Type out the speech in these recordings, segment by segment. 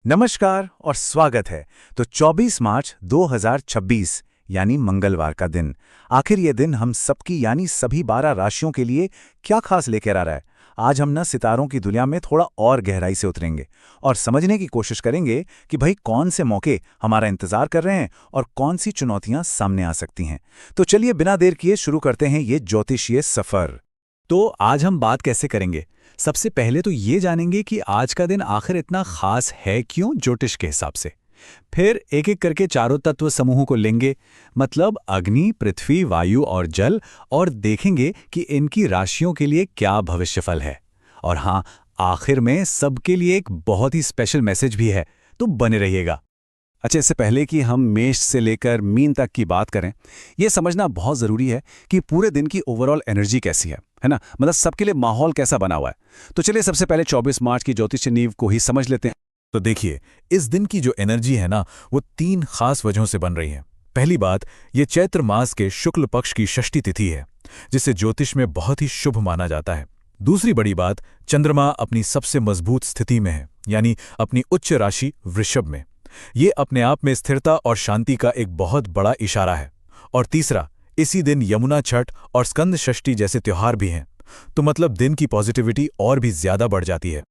नमस्कार और स्वागत है। तो 24 मार्च 2026 यानी मंगलवार का दिन। आखिर ये दिन हम सबकी यानी सभी 12 राशियों के लिए क्या खास लेकर आ रहा है। आज हम ना सितारों की दुनिया में थोड़ा और गहराई से उतरेंगे और समझने की कोशिश करेंगे कि भाई कौन से मौके हमारा इंतजार कर रहे हैं और कौन सी चुनौतियां सामने आ सकती हैं। तो चलिए बिना देर किए शुरू करते हैं ये ज्योतिषीय सफर। तो आज हम बात कैसे करेंगे? सबसे पहले तो ये जानेंगे कि आज का दिन आखिर इतना खास है क्यों ज्योतिष के हिसाब से। फिर एक एक करके चारों तत्व समूहों को लेंगे, मतलब अग्नि, पृथ्वी, वायु और जल, और देखेंगे कि इनकी राशियों के लिए क्या भविष्यफल है। और हाँ, आखिर में सबके लिए एक बहुत ही स्पेशल मैसेज भी है, तो बने रहिएगा। अच्छा, इससे पहले कि हम मेष से लेकर मीन तक की बात करें, यह समझना बहुत ज़रूरी है कि पूरे दिन की ओवरऑल एनर्जी कैसी है ना, मतलब सबके लिए माहौल कैसा बना हुआ है। तो चलिए सबसे पहले 24 मार्च की ज्योतिषीय नींव को ही समझ लेते हैं। तो देखिए, इस दिन की जो एनर्जी है ना, वो 3 खास वजहों से बन रही है। पहली बात, ये चैत्र मास के शुक्ल पक्ष की षष्ठी तिथि है, जिसे ज्योतिष में बहुत ही शुभ माना जाता है। दूसरी बड़ी बात, चंद्रमा अपनी सबसे मजबूत स्थिति में है, यानी अपनी उच्च राशि वृषभ में। ये अपने आप में स्थिरता और शांति का एक बहुत बड़ा इशारा है। और तीसरा, इसी दिन यमुना छठ और स्कंद षष्ठी जैसे त्योहार भी हैं, तो मतलब दिन की पॉजिटिविटी और भी ज्यादा बढ़ जाती है।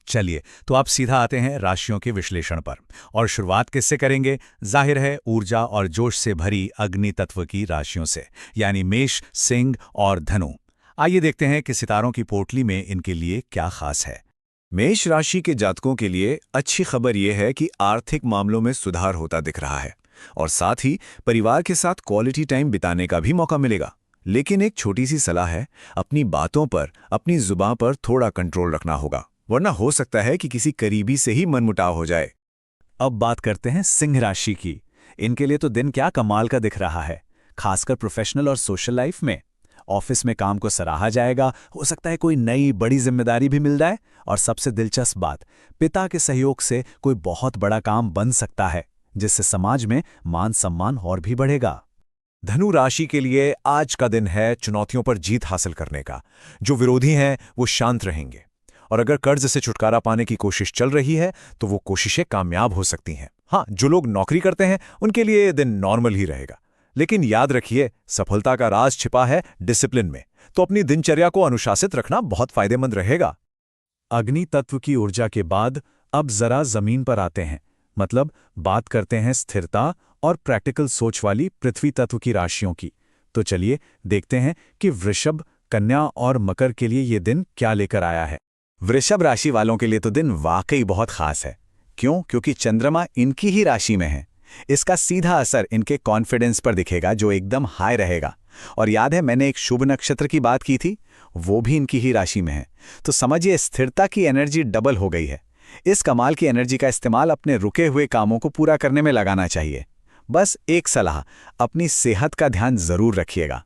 चलिए, तो आप सीधा आते हैं राशियों के विश्लेषण पर। और शुरुआत किससे करेंगे? जाहिर है ऊर्जा और जोश से भरी अग्नि तत्व की राशियों से, यानी मेष, सिंह और धनु। आइए देखते हैं कि सितारों की पोटली में इनके लिए क्या खास है। मेष राशि के जातकों के लिए अच्छी खबर यह है कि आर्थिक मामलों में सुधार होता दिख रहा है और साथ ही परिवार के साथ क्वालिटी टाइम बिताने का भी मौका मिलेगा। लेकिन एक छोटी सी सलाह है, अपनी बातों पर, अपनी जुबान पर थोड़ा कंट्रोल रखना होगा, वरना हो सकता है कि किसी करीबी से ही मनमुटाव हो जाए। अब बात करते हैं सिंह राशि की। इनके लिए तो दिन क्या कमाल का दिख रहा है, खासकर प्रोफेशनल और सोशल लाइफ में। ऑफिस में काम को सराहा जाएगा, हो सकता है कोई नई बड़ी जिम्मेदारी भी मिल जाए, और सबसे दिलचस्प बात, पिता के सहयोग से कोई बहुत बड़ा काम बन सकता है, जिससे समाज में मान सम्मान और भी बढ़ेगा। धनु राशि के लिए आज का दिन है चुनौतियों पर जीत हासिल करने का। जो विरोधी हैं वो शांत रहेंगे, और अगर कर्ज से छुटकारा पाने की कोशिश चल रही है तो वो कोशिशें कामयाब हो सकती हैं। हाँ, जो लोग नौकरी करते हैं उनके लिए दिन नॉर्मल ही रहेगा। लेकिन याद रखिए, सफलता का राज छिपा है डिसिप्लिन में, तो अपनी दिनचर्या को अनुशासित रखना बहुत फायदेमंद रहेगा। अग्नि तत्व की ऊर्जा के बाद अब जरा जमीन पर आते हैं, मतलब बात करते हैं स्थिरता और प्रैक्टिकल सोच वाली पृथ्वी तत्व की राशियों की। तो चलिए देखते हैं कि वृषभ, कन्या और मकर के लिए ये दिन क्या लेकर आया है। वृषभ राशि वालों के लिए तो दिन वाकई बहुत खास है। क्यों? क्योंकि चंद्रमा इनकी ही राशि में है। इसका सीधा असर इनके कॉन्फिडेंस पर दिखेगा, जो एकदम हाई रहेगा। और याद है मैंने एक शुभ नक्षत्र की बात की थी, वो भी इनकी ही राशि में है। तो समझिए स्थिरता की एनर्जी डबल हो गई है। इस कमाल की एनर्जी का इस्तेमाल अपने रुके हुए कामों को पूरा करने में लगाना चाहिए। बस एक सलाह, अपनी सेहत का ध्यान जरूर रखिएगा।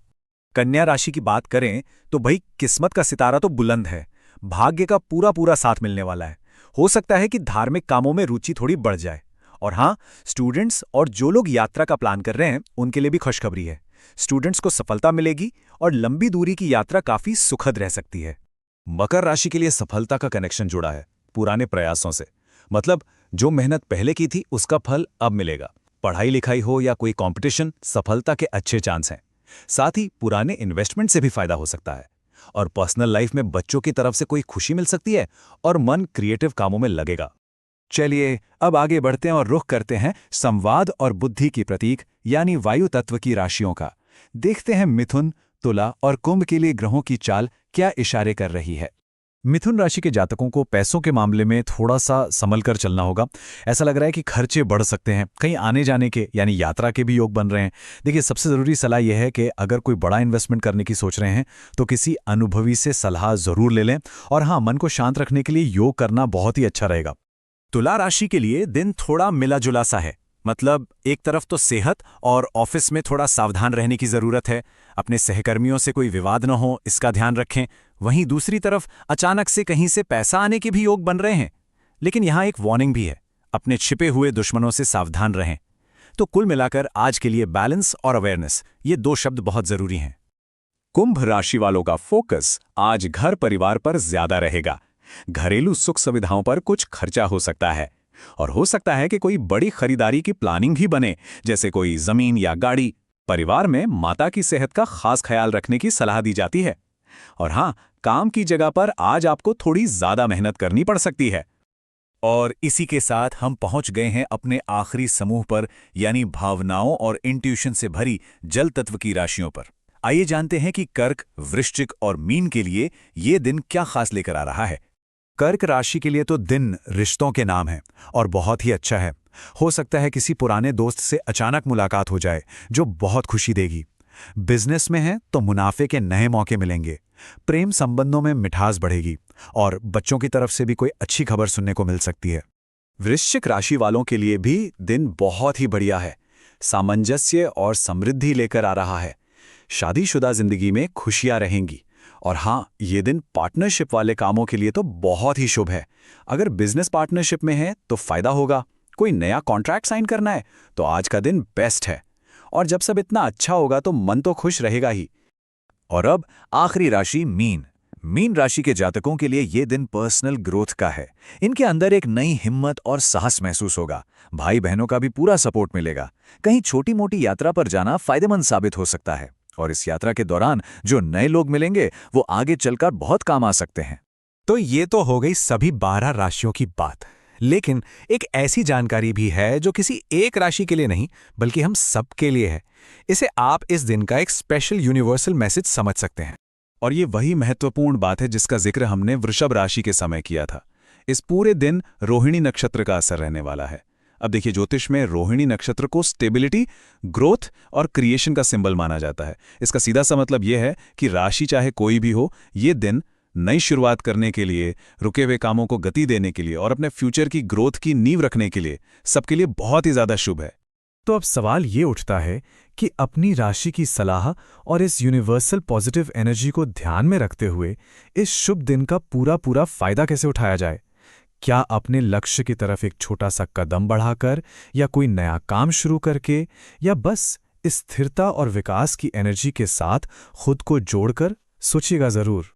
कन्या राशि की बात करें तो भाई किस्मत का सितारा तो बुलंद है, भाग्य का पूरा पूरा साथ मिलने वाला है। हो सकता है कि धार्मिक कामों में रुचि थोड़ी बढ़ जाए। और हाँ, स्टूडेंट्स और जो लोग यात्रा का प्लान कर रहे हैं उनके लिए भी खुशखबरी है। स्टूडेंट्स को सफलता मिलेगी और लंबी दूरी की यात्रा काफी सुखद रह सकती है। मकर राशि के लिए सफलता का कनेक्शन जुड़ा है पुराने प्रयासों से, मतलब जो मेहनत पहले की थी उसका फल अब मिलेगा। पढ़ाई लिखाई हो या कोई कंपटीशन, सफलता के अच्छे चांस हैं। साथ ही पुराने इन्वेस्टमेंट से भी फायदा हो सकता है। और पर्सनल लाइफ में बच्चों की तरफ से कोई खुशी मिल सकती है और मन क्रिएटिव कामों में लगेगा। चलिए अब आगे बढ़ते हैं और रुख करते हैं संवाद और बुद्धि की प्रतीक यानी वायु तत्व की राशियों का। देखते हैं मिथुन, तुला और कुंभ के लिए ग्रहों की चाल क्या इशारे कर रही है। मिथुन राशि के जातकों को पैसों के मामले में थोड़ा सा संभल कर चलना होगा। ऐसा लग रहा है कि खर्चे बढ़ सकते हैं, कहीं आने जाने के यानी यात्रा के भी योग बन रहे हैं। देखिए, सबसे ज़रूरी सलाह यह है कि अगर कोई बड़ा इन्वेस्टमेंट करने की सोच रहे हैं तो किसी अनुभवी से सलाह ज़रूर ले लें। और हाँ, मन को शांत रखने के लिए योग करना बहुत ही अच्छा रहेगा। तुला राशि के लिए दिन थोड़ा मिला जुला सा है, मतलब एक तरफ तो सेहत और ऑफिस में थोड़ा सावधान रहने की जरूरत है, अपने सहकर्मियों से कोई विवाद न हो इसका ध्यान रखें। वहीं दूसरी तरफ अचानक से कहीं से पैसा आने के भी योग बन रहे हैं। लेकिन यहां एक वार्निंग भी है, अपने छिपे हुए दुश्मनों से सावधान रहें। तो कुल मिलाकर आज के लिए बैलेंस और अवेयरनेस, ये 2 शब्द बहुत जरूरी हैं। कुंभ राशि वालों का फोकस आज घर परिवार पर ज्यादा रहेगा। घरेलू सुख सुविधाओं पर कुछ खर्चा हो सकता है। और हो सकता है कि कोई बड़ी खरीदारी की प्लानिंग भी बने, जैसे कोई जमीन या गाड़ी। परिवार में माता की सेहत का खास ख्याल रखने की सलाह दी जाती है। और हाँ, काम की जगह पर आज आपको थोड़ी ज्यादा मेहनत करनी पड़ सकती है। और इसी के साथ हम पहुंच गए हैं अपने आखिरी समूह पर, यानी भावनाओं और इंट्यूशन से भरी जल तत्व की राशियों पर। आइए जानते हैं कि कर्क, वृश्चिक और मीन के लिए ये दिन क्या खास लेकर आ रहा है। कर्क राशि के लिए तो दिन रिश्तों के नाम है और बहुत ही अच्छा है। हो सकता है किसी पुराने दोस्त से अचानक मुलाकात हो जाए जो बहुत खुशी देगी। बिजनेस में है तो मुनाफे के नए मौके मिलेंगे। प्रेम संबंधों में मिठास बढ़ेगी और बच्चों की तरफ से भी कोई अच्छी खबर सुनने को मिल सकती है। वृश्चिक राशि वालों के लिए भी दिन बहुत ही बढ़िया है। सामंजस्य और समृद्धि लेकर आ रहा है। शादीशुदा जिंदगी में खुशियां रहेंगी। और हाँ, ये दिन पार्टनरशिप वाले कामों के लिए तो बहुत ही शुभ है। अगर बिजनेस पार्टनरशिप में है तो फायदा होगा। कोई नया कॉन्ट्रैक्ट साइन करना है तो आज का दिन बेस्ट है। और जब सब इतना अच्छा होगा तो मन तो खुश रहेगा ही। और अब आखिरी राशि मीन। मीन राशि के जातकों के लिए ये दिन पर्सनल ग्रोथ का है। इनके अंदर एक नई हिम्मत और साहस महसूस होगा। भाई बहनों का भी पूरा सपोर्ट मिलेगा। कहीं छोटी मोटी यात्रा पर जाना फायदेमंद साबित हो सकता है। और इस यात्रा के दौरान जो नए लोग मिलेंगे वो आगे चलकर बहुत काम आ सकते हैं। तो ये तो हो गई सभी 12 राशियों की बात। लेकिन एक ऐसी जानकारी भी है जो किसी एक राशि के लिए नहीं बल्कि हम सब के लिए है। इसे आप इस दिन का एक स्पेशल यूनिवर्सल मैसेज समझ सकते हैं। और ये वही महत्वपूर्ण बात है जिसका जिक्र हमने वृषभ राशि के समय किया था। इस पूरे दिन रोहिणी नक्षत्र का असर रहने वाला है। अब देखिए, ज्योतिष में रोहिणी नक्षत्र को स्टेबिलिटी, ग्रोथ और क्रिएशन का सिंबल माना जाता है। इसका सीधा सा मतलब यह है कि राशि चाहे कोई भी हो, ये दिन नई शुरुआत करने के लिए, रुके हुए कामों को गति देने के लिए और अपने फ्यूचर की ग्रोथ की नींव रखने के लिए सबके लिए बहुत ही ज्यादा शुभ है। तो अब सवाल ये उठता है कि अपनी राशि की सलाह और इस यूनिवर्सल पॉजिटिव एनर्जी को ध्यान में रखते हुए इस शुभ दिन का पूरा फायदा कैसे उठाया जाए। क्या अपने लक्ष्य की तरफ एक छोटा सा कदम बढ़ाकर, या कोई नया काम शुरू करके, या बस स्थिरता और विकास की एनर्जी के साथ खुद को जोड़कर? सोचिएगा जरूर।